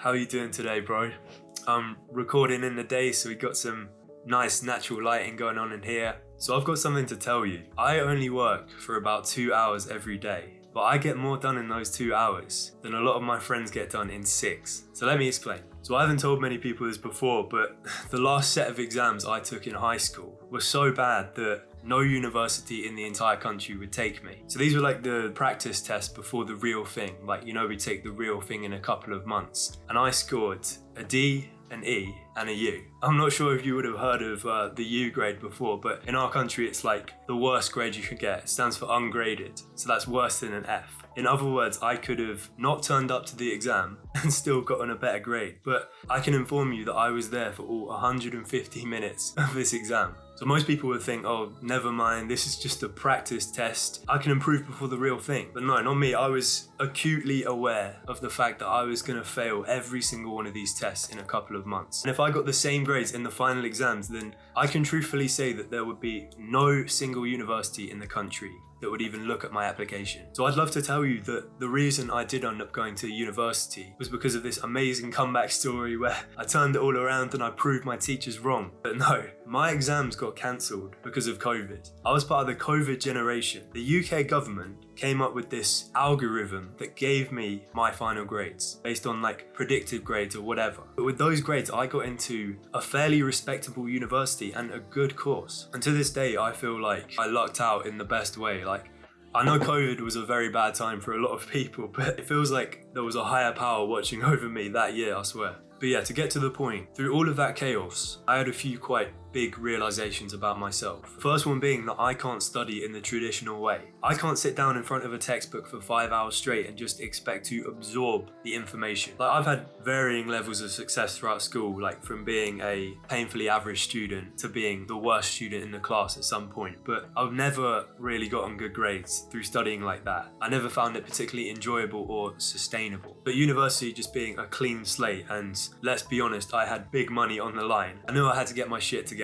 how you doing today, bro? I'm recording in the day, so we got some nice natural lighting going on in here. So I've got something to tell you. I only work for about 2 hours every day, but I get more done in those 2 hours than a lot of my friends get done in 6. So let me explain. So I haven't told many people this before, but the last set of exams I took in high school were so bad that no university in the entire country would take me. So these were like the practice tests before the real thing. Like, we take the real thing in a couple of months. And I scored a D, an E, and a U. I'm not sure if you would have heard of the U grade before, but in our country it's like the worst grade you could get. It stands for ungraded, so that's worse than an F. In other words, I could have not turned up to the exam and still gotten a better grade, but I can inform you that I was there for all 150 minutes of this exam. So most people would think, oh, never mind, this is just a practice test. I can improve before the real thing. But no, not me. I was acutely aware of the fact that I was going to fail every single one of these tests in a couple of months. And if I got the same grades in the final exams, then I can truthfully say that there would be no single university in the country that would even look at my application. So I'd love to tell you that the reason I did end up going to university was because of this amazing comeback story where I turned it all around and I proved my teachers wrong. But no, my exams got cancelled because of COVID. I was part of the COVID generation. The UK government came up with this algorithm that gave me my final grades based on like predicted grades or whatever. But with those grades, I got into a fairly respectable university and a good course. And to this day, I feel like I lucked out in the best way. Like, I know COVID was a very bad time for a lot of people, but it feels like there was a higher power watching over me that year, I swear. But yeah, to get to the point, through all of that chaos, I had a few quite big realizations about myself. First one being that I can't study in the traditional way. I can't sit down in front of a textbook for 5 hours straight and just expect to absorb the information. Like, I've had varying levels of success throughout school, like from being a painfully average student to being the worst student in the class at some point, but I've never really gotten good grades through studying like that. I never found it particularly enjoyable or sustainable. But university just being a clean slate, and let's be honest, I had big money on the line. I knew I had to get my shit together.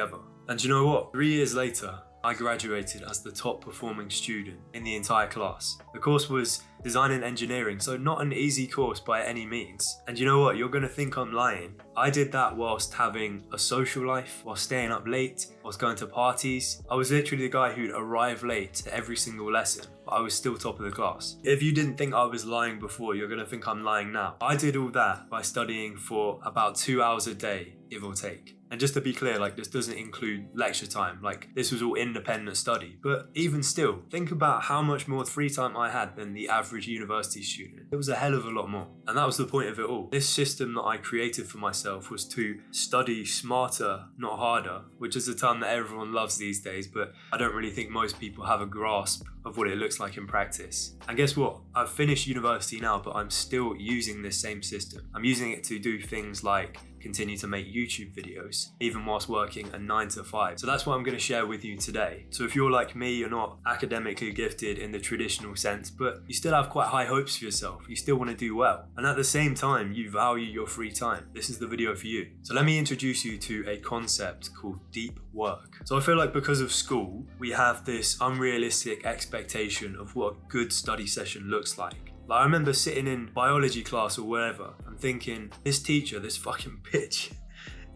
And you know what? 3 years later, I graduated as the top performing student in the entire class. The course was design and engineering, so not an easy course by any means. And you know what? You're gonna think I'm lying. I did that whilst having a social life, whilst staying up late, whilst going to parties. I was literally the guy who'd arrive late to every single lesson, but I was still top of the class. If you didn't think I was lying before, you're gonna think I'm lying now. I did all that by studying for about 2 hours a day, give or take. And just to be clear, like, this doesn't include lecture time. Like, this was all independent study. But even still, think about how much more free time I had than the average university student. It was a hell of a lot more. And that was the point of it all. This system that I created for myself was to study smarter, not harder, which is a term that everyone loves these days, but I don't really think most people have a grasp of what it looks like in practice. And guess what? I've finished university now, but I'm still using this same system. I'm using it to do things like continue to make YouTube videos, even whilst working a 9 to 5. So that's what I'm going to share with you today. So if you're like me, you're not academically gifted in the traditional sense, but you still have quite high hopes for yourself. You still want to do well. And at the same time, you value your free time. This is the video for you. So let me introduce you to a concept called deep work. So I feel like because of school, we have this unrealistic expectation of what a good study session looks like. Like, I remember sitting in biology class or wherever and thinking, this teacher, this fucking bitch,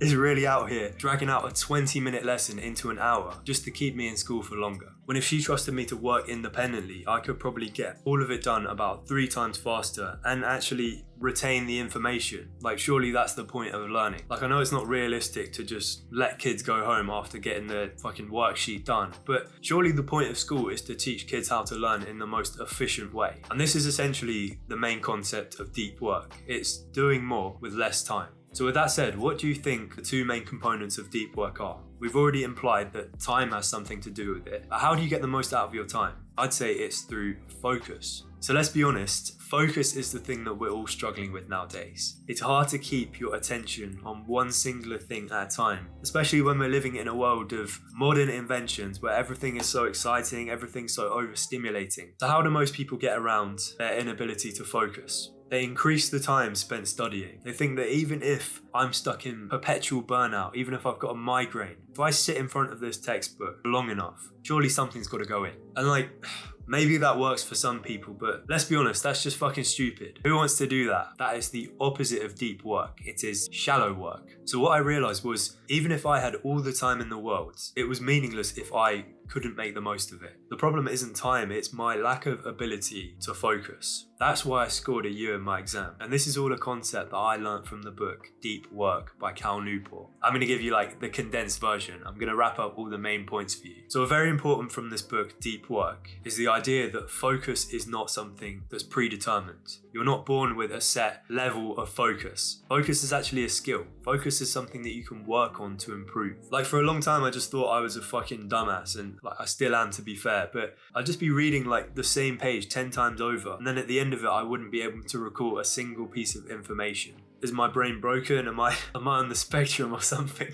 is really out here dragging out a 20-minute lesson into an hour just to keep me in school for longer. When if she trusted me to work independently, I could probably get all of it done about 3 times faster and actually retain the information. Like, surely that's the point of learning. Like, I know it's not realistic to just let kids go home after getting their fucking worksheet done, but surely the point of school is to teach kids how to learn in the most efficient way. And this is essentially the main concept of deep work. It's doing more with less time. So with that said, what do you think the 2 main components of deep work are? We've already implied that time has something to do with it, but how do you get the most out of your time? I'd say it's through focus. So let's be honest, focus is the thing that we're all struggling with nowadays. It's hard to keep your attention on one singular thing at a time, especially when we're living in a world of modern inventions where everything is so exciting, everything's so overstimulating. So how do most people get around their inability to focus? They increase the time spent studying. They think that even if I'm stuck in perpetual burnout, even if I've got a migraine, if I sit in front of this textbook long enough, surely something's got to go in. And like, maybe that works for some people, but let's be honest, that's just fucking stupid. Who wants to do that? That is the opposite of deep work. It is shallow work. So what I realized was, even if I had all the time in the world, it was meaningless if I couldn't make the most of it. The problem isn't time, it's my lack of ability to focus. That's why I scored a U in my exam. And this is all a concept that I learned from the book Deep Work by Cal Newport. I'm gonna give you like the condensed version. I'm gonna wrap up all the main points for you. So very important from this book, Deep Work, is the idea that focus is not something that's predetermined. You're not born with a set level of focus. Focus is actually a skill. Focus is something that you can work on to improve. Like for a long time, I just thought I was a fucking dumbass, and like I still am, to be fair, but I'd just be reading like the same page 10 times over, and then at the end of it, I wouldn't be able to recall a single piece of information. Is my brain broken? Am I on the spectrum or something?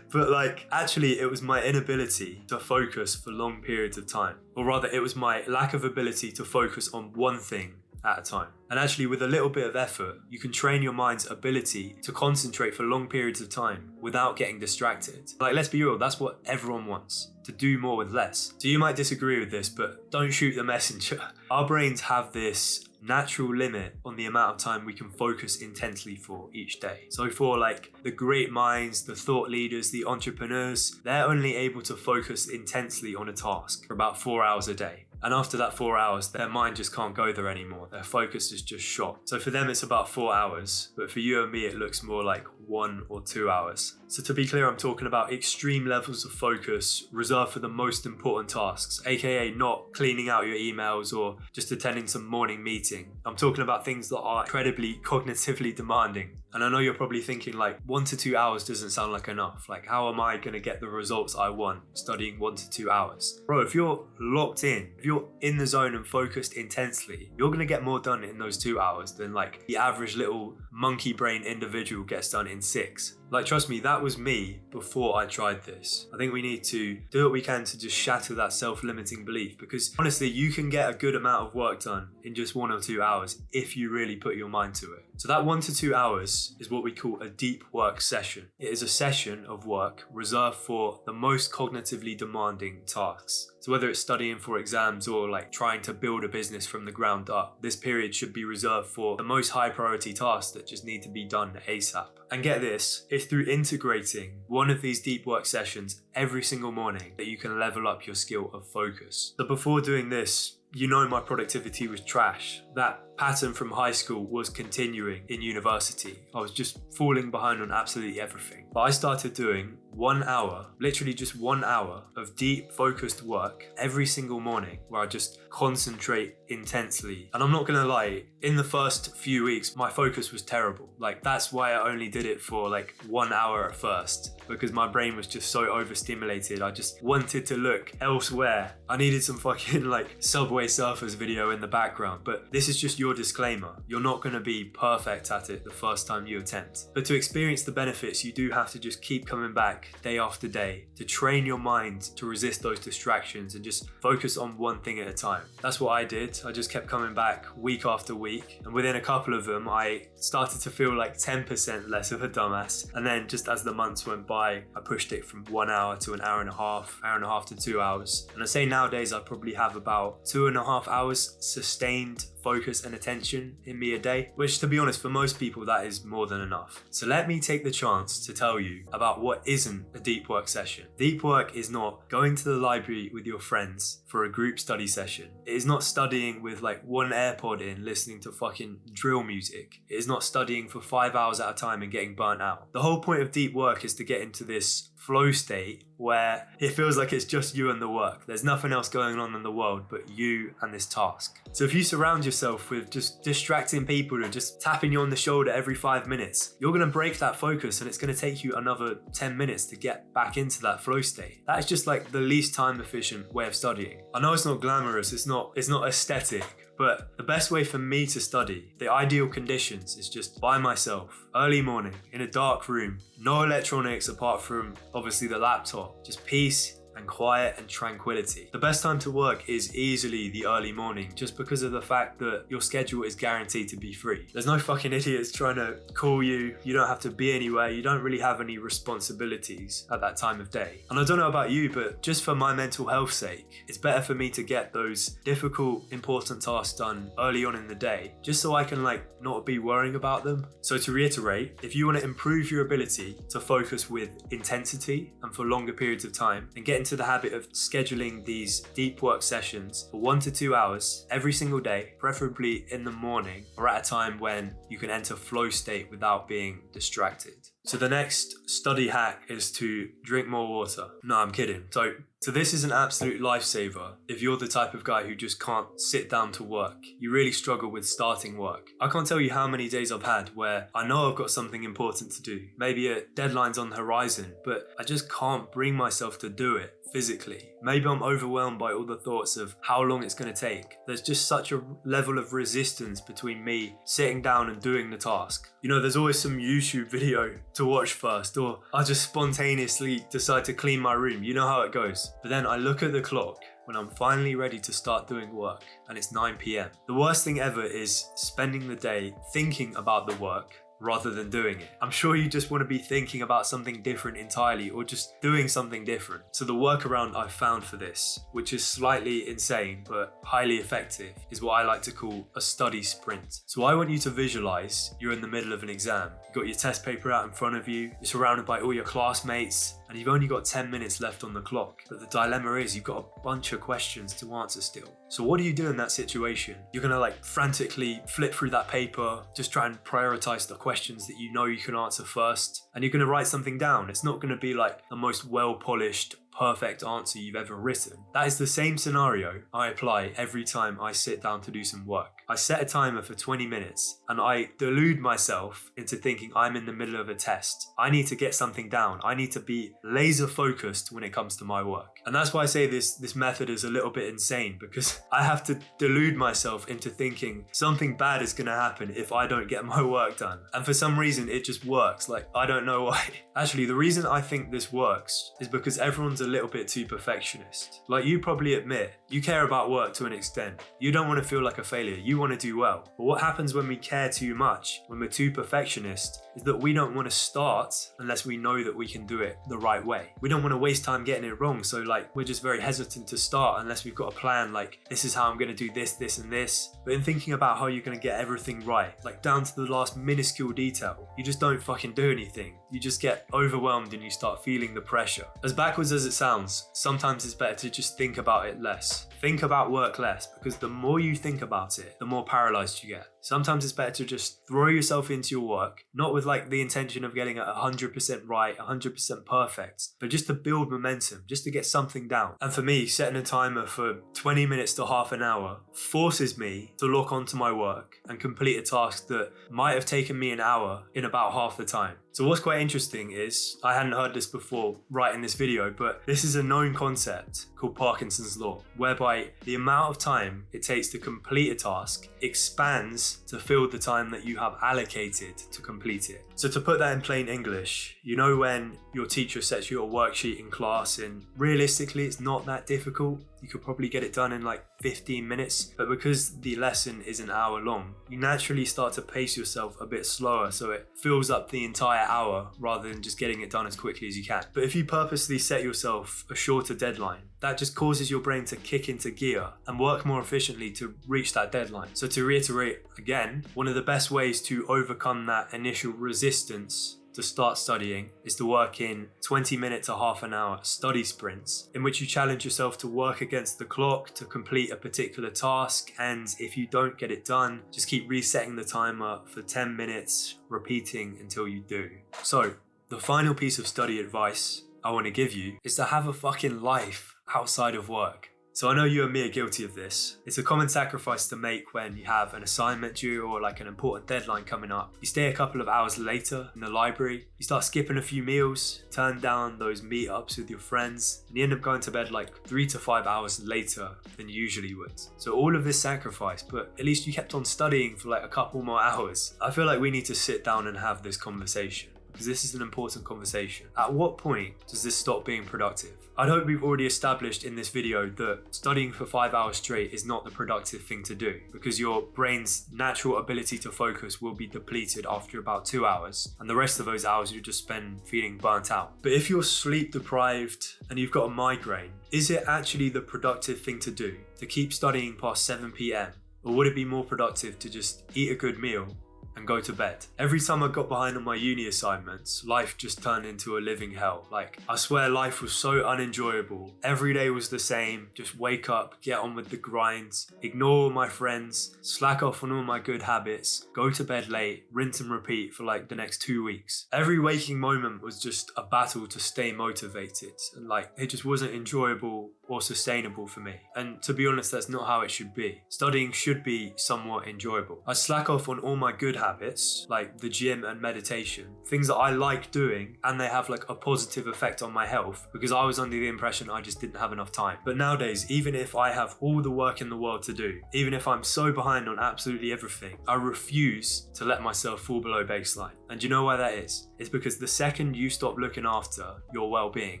But like, actually, it was my inability to focus for long periods of time. Or rather, it was my lack of ability to focus on one thing at a time. And actually, with a little bit of effort, you can train your mind's ability to concentrate for long periods of time without getting distracted. Like, let's be real, that's what everyone wants, to do more with less. So you might disagree with this, but don't shoot the messenger. Our brains have this natural limit on the amount of time we can focus intensely for each day. So for like the great minds, the thought leaders, the entrepreneurs, they're only able to focus intensely on a task for about 4 hours a day. And after that 4 hours, their mind just can't go there anymore. Their focus is just shot. So for them, it's about 4 hours. But for you and me, it looks more like 1 or 2 hours. So to be clear, I'm talking about extreme levels of focus reserved for the most important tasks, aka not cleaning out your emails or just attending some morning meeting. I'm talking about things that are incredibly cognitively demanding. And I know you're probably thinking like 1 to 2 hours doesn't sound like enough. Like, how am I going to get the results I want studying 1 to 2 hours? Bro, if you're locked in, if you're in the zone and focused intensely, you're going to get more done in those 2 hours than like the average little monkey brain individual gets done in 6. Like, trust me, that was me before I tried this. I think we need to do what we can to just shatter that self-limiting belief, because honestly, you can get a good amount of work done in just 1 or 2 hours if you really put your mind to it. So that 1 to 2 hours is what we call a deep work session. It is a session of work reserved for the most cognitively demanding tasks. So whether it's studying for exams or like trying to build a business from the ground up, this period should be reserved for the most high priority tasks that just need to be done ASAP. And get this, it's through integrating one of these deep work sessions every single morning that you can level up your skill of focus. So before doing this, you know my productivity was trash. That pattern from high school was continuing in university. I was just falling behind on absolutely everything. But I started doing 1 hour, literally just 1 hour of deep focused work every single morning where I just concentrate intensely. And I'm not gonna lie, in the first few weeks, my focus was terrible. Like, that's why I only did it for like 1 hour at first, because my brain was just so overstimulated. I just wanted to look elsewhere. I needed some fucking like Subway Surfers video in the background. But this is just your disclaimer. You're not gonna be perfect at it the first time you attempt. But to experience the benefits, you do have to just keep coming back day after day to train your mind to resist those distractions and just focus on one thing at a time. That's what I did. I just kept coming back week after week, and within a couple of them I started to feel like 10% less of a dumbass. And then just as the months went by, I pushed it from 1 hour to an hour and a half to 2 hours. And I say nowadays I probably have about 2.5 hours sustained focus and attention in me a day, which to be honest, for most people that is more than enough. So let me take the chance to tell you about what isn't a deep work session. Deep work is not going to the library with your friends for a group study session. It is not studying with like one AirPod in, listening to fucking drill music. It is not studying for 5 hours at a time and getting burnt out. The whole point of deep work is to get into this flow state where it feels like it's just you and the work. There's nothing else going on in the world but you and this task. So if you surround yourself with just distracting people and just tapping you on the shoulder every 5 minutes, you're gonna break that focus and it's gonna take you another 10 minutes to get back into that flow state. That is just like the least time efficient way of studying. I know it's not glamorous, it's not aesthetic, but the best way for me to study, the ideal conditions, is just by myself, early morning, in a dark room, no electronics apart from obviously the laptop, just peace and quiet and tranquility. The best time to work is easily the early morning, just because of the fact that your schedule is guaranteed to be free. There's no fucking idiots trying to call you. You don't have to be anywhere. You don't really have any responsibilities at that time of day. And I don't know about you, but just for my mental health's sake, it's better for me to get those difficult, important tasks done early on in the day, just so I can not be worrying about them. So to reiterate, if you want to improve your ability to focus with intensity and for longer periods of time, and get into the habit of scheduling these deep work sessions for 1 to 2 hours every single day, preferably in the morning or at a time when you can enter flow state without being distracted. So the next study hack is to drink more water. No, I'm kidding. So this is an absolute lifesaver if you're the type of guy who just can't sit down to work. You really struggle with starting work. I can't tell you how many days I've had where I know I've got something important to do. Maybe a deadline's on the horizon, but I just can't bring myself to do it physically. Maybe I'm overwhelmed by all the thoughts of how long it's going to take. There's just such a level of resistance between me sitting down and doing the task. There's always some YouTube video to watch first, or I just spontaneously decide to clean my room. You know how it goes. But then I look at the clock when I'm finally ready to start doing work and it's 9 p.m. The worst thing ever is spending the day thinking about the work rather than doing it. I'm sure you just want to be thinking about something different entirely, or just doing something different. So the workaround I've found for this, which is slightly insane but highly effective, is what I like to call a study sprint. So I want you to visualize you're in the middle of an exam. You've got your test paper out in front of you, you're surrounded by all your classmates, and you've only got 10 minutes left on the clock. But the dilemma is you've got a bunch of questions to answer still. So what do you do in that situation? You're gonna frantically flip through that paper, just try and prioritize the questions that you know you can answer first, and you're gonna write something down. It's not gonna be the most well-polished, perfect answer you've ever written. That is the same scenario I apply every time I sit down to do some work. I set a timer for 20 minutes and I delude myself into thinking I'm in the middle of a test. I need to get something down. I need to be laser focused when it comes to my work. And that's why I say this method is a little bit insane, because I have to delude myself into thinking something bad is going to happen if I don't get my work done. And for some reason it just works. I don't know why. Actually, the reason I think this works is because everyone's a little bit too perfectionist. You probably admit, you care about work to an extent. You don't want to feel like a failure. You want to do well. But what happens when we care too much, when we're too perfectionist, is that we don't want to start unless we know that we can do it the right way. We don't want to waste time getting it wrong. So we're just very hesitant to start unless we've got a plan. This is how I'm going to do this, this, and this. But in thinking about how you're going to get everything right, down to the last minuscule detail, you just don't fucking do anything. You just get overwhelmed and you start feeling the pressure. As backwards as it sounds, sometimes it's better to just think about it less. Think about work less, because the more you think about it, the more paralyzed you get. Sometimes it's better to just throw yourself into your work, not with the intention of getting it 100% right, 100% perfect, but just to build momentum, just to get something down. And for me, setting a timer for 20 minutes to half an hour forces me to lock onto my work and complete a task that might have taken me an hour in about half the time. So what's quite interesting is, I hadn't heard this before writing this video, but this is a known concept called Parkinson's Law, whereby the amount of time it takes to complete a task expands to fill the time that you have allocated to complete it. So to put that in plain English, when your teacher sets you a worksheet in class, and realistically it's not that difficult, you could probably get it done in 15 minutes, but because the lesson is an hour long, you naturally start to pace yourself a bit slower so it fills up the entire hour rather than just getting it done as quickly as you can. But if you purposely set yourself a shorter deadline, that just causes your brain to kick into gear and work more efficiently to reach that deadline. So to reiterate again, one of the best ways to overcome that initial resistance to start studying is to work in 20-minute to half an hour study sprints, in which you challenge yourself to work against the clock to complete a particular task, and if you don't get it done, just keep resetting the timer for 10 minutes, repeating until you do. So the final piece of study advice I want to give you is to have a fucking life outside of work. So I know you and me are guilty of this. It's a common sacrifice to make when you have an assignment due or an important deadline coming up. You stay a couple of hours later in the library, you start skipping a few meals, turn down those meetups with your friends, and you end up going to bed 3 to 5 hours later than you usually would. So all of this sacrifice, but at least you kept on studying for a couple more hours. I feel like we need to sit down and have this conversation. because this is an important conversation. At what point does this stop being productive? I'd hope we've already established in this video that studying for 5 hours straight is not the productive thing to do, because your brain's natural ability to focus will be depleted after about 2 hours, and the rest of those hours you just spend feeling burnt out. But if you're sleep deprived and you've got a migraine, is it actually the productive thing to do to keep studying past 7 p.m? Or would it be more productive to just eat a good meal and go to bed? Every time I got behind on my uni assignments, life just turned into a living hell. Like, I swear life was so unenjoyable. Every day was the same. Just wake up, get on with the grinds, ignore all my friends, slack off on all my good habits, go to bed late, rinse and repeat for like the next 2 weeks. Every waking moment was just a battle to stay motivated, and like, it just wasn't enjoyable or sustainable for me. And to be honest, that's not how it should be. Studying should be somewhat enjoyable. I slack off on all my good habits, like the gym and meditation, things that I like doing, and they have like a positive effect on my health, because I was under the impression I just didn't have enough time. But nowadays, even if I have all the work in the world to do, even if I'm so behind on absolutely everything, I refuse to let myself fall below baseline. And you know why that is? It's because the second you stop looking after your well-being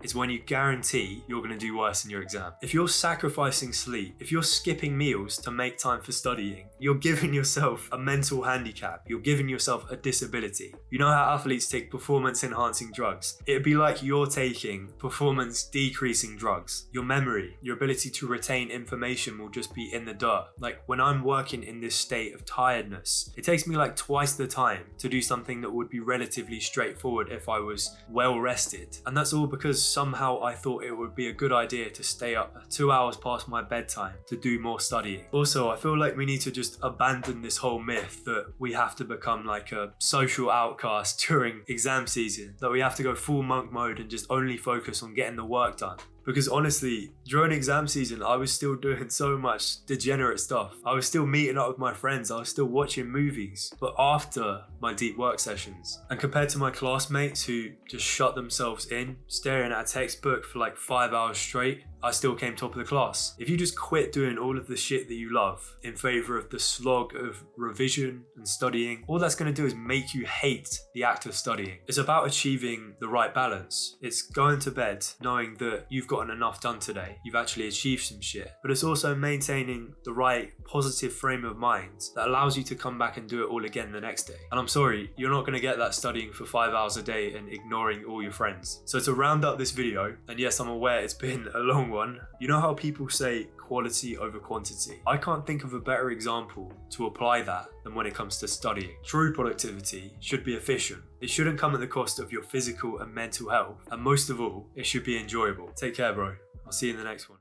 is when you guarantee you're going to do worse in your exam. If you're sacrificing sleep, if you're skipping meals to make time for studying, you're giving yourself a mental handicap. You're giving yourself a disability. You know how athletes take performance-enhancing drugs? It'd be like you're taking performance-decreasing drugs. Your memory, your ability to retain information will just be in the dirt. Like, when I'm working in this state of tiredness, it takes me like twice the time to do something that would be relatively straightforward if I was well rested. And that's all because somehow I thought it would be a good idea to stay up 2 hours past my bedtime to do more studying. Also, I feel like we need to just abandon this whole myth that we have to become like a social outcast during exam season, that we have to go full monk mode and just only focus on getting the work done. Because honestly, during exam season, I was still doing so much degenerate stuff. I was still meeting up with my friends. I was still watching movies, but after my deep work sessions. And compared to my classmates who just shut themselves in, staring at a textbook for like 5 hours straight, I still came top of the class. If you just quit doing all of the shit that you love in favor of the slog of revision and studying, all that's going to do is make you hate the act of studying. It's about achieving the right balance. It's going to bed knowing that you've gotten enough done today. You've actually achieved some shit. But it's also maintaining the right positive frame of mind that allows you to come back and do it all again the next day. And I'm sorry, you're not going to get that studying for 5 hours a day and ignoring all your friends. So to round up this video, and yes, I'm aware it's been a long one, you know how people say quality over quantity? I can't think of a better example to apply that than when it comes to studying. True productivity should be efficient. It shouldn't come at the cost of your physical and mental health. And most of all, it should be enjoyable. Take care, bro. I'll see you in the next one.